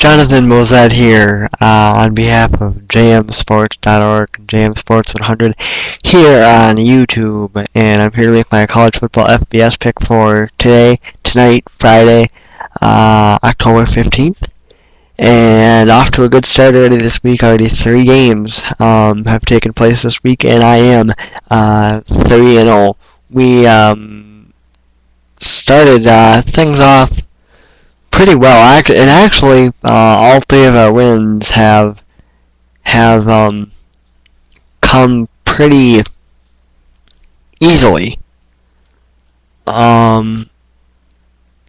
Jonathan Mozet here on behalf of jmsports.org, jmsports100 here on YouTube, and I'm here to make my college football FBS pick for tonight, Friday, October 15th. And off to a good start already this week. Already 3 games have taken place this week, and I am 3-0. We started things off pretty well, and actually, all 3 of our wins have come pretty easily.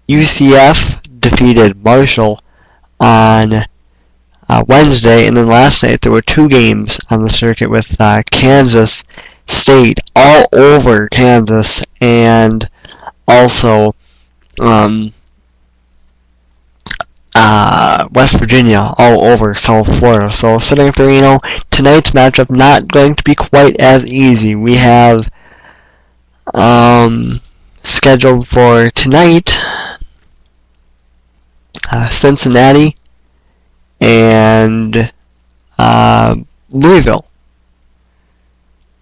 UCF defeated Marshall on Wednesday, and then last night there were 2 games on the circuit with Kansas State all over Kansas, and also West Virginia all over South Florida. So sitting at 3-0, tonight's matchup not going to be quite as easy. We have scheduled for tonight Cincinnati and Louisville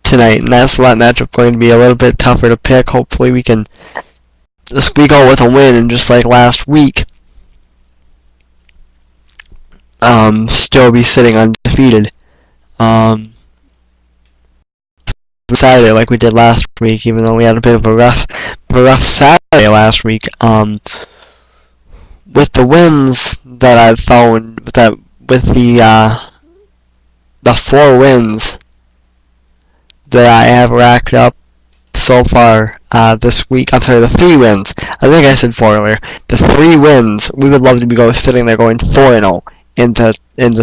tonight, and that's that matchup going to be a little bit tougher to pick. Hopefully we can squeak out with a win, and just like last week, still be sitting undefeated Saturday like we did last week, even though we had a bit of a rough Saturday last week. With the wins that I've found, with the 4 wins that I have racked up so far this week, I'm sorry, the 3 wins. I think I said 4 earlier. The 3 wins, we would love to be sitting there going 4-0 into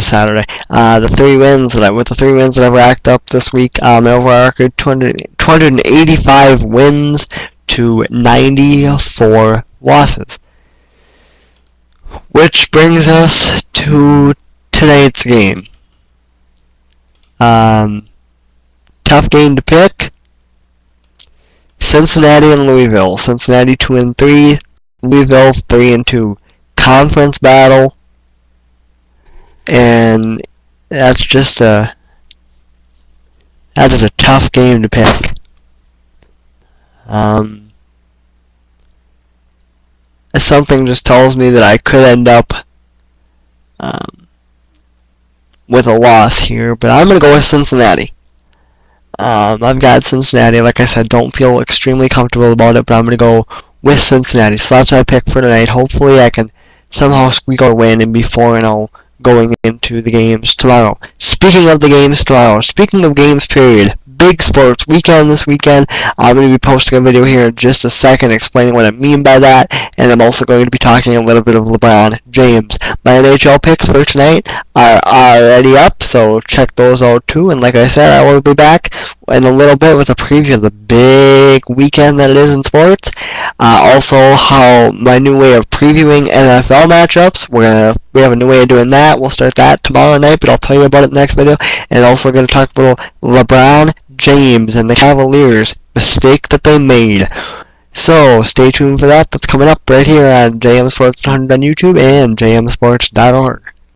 Saturday. The 3 wins that I've racked up this week, my overall record 285 wins to 94 losses. Which brings us to tonight's game. Tough game to pick. Cincinnati and Louisville. Cincinnati 2-3, Louisville 3-2. Conference battle, and that's just a tough game to pick. Something just tells me that I could end up with a loss here, but I'm going to go with Cincinnati. I've got Cincinnati. Like I said, don't feel extremely comfortable about it, but I'm going to go with Cincinnati. So that's my pick for tonight. Hopefully I can somehow squeak out a win and be 4-0 going into the games tomorrow. Speaking of the games tomorrow, speaking of games period, big sports weekend this weekend. I'm going to be posting a video here in just a second explaining what I mean by that, and I'm also going to be talking a little bit of LeBron James. My NHL picks for tonight are already up, so check those out too. And like I said, I will be back in a little bit with a preview of the big weekend that it is in sports. Also, how my new way of previewing NFL matchups. We have a new way of doing that. We'll start that tomorrow night, but I'll tell you about it in the next video. And also going to talk a little LeBron James and the Cavaliers, mistake that they made. So stay tuned for that. That's coming up right here on JM Sports 100 on YouTube and jmsports.org.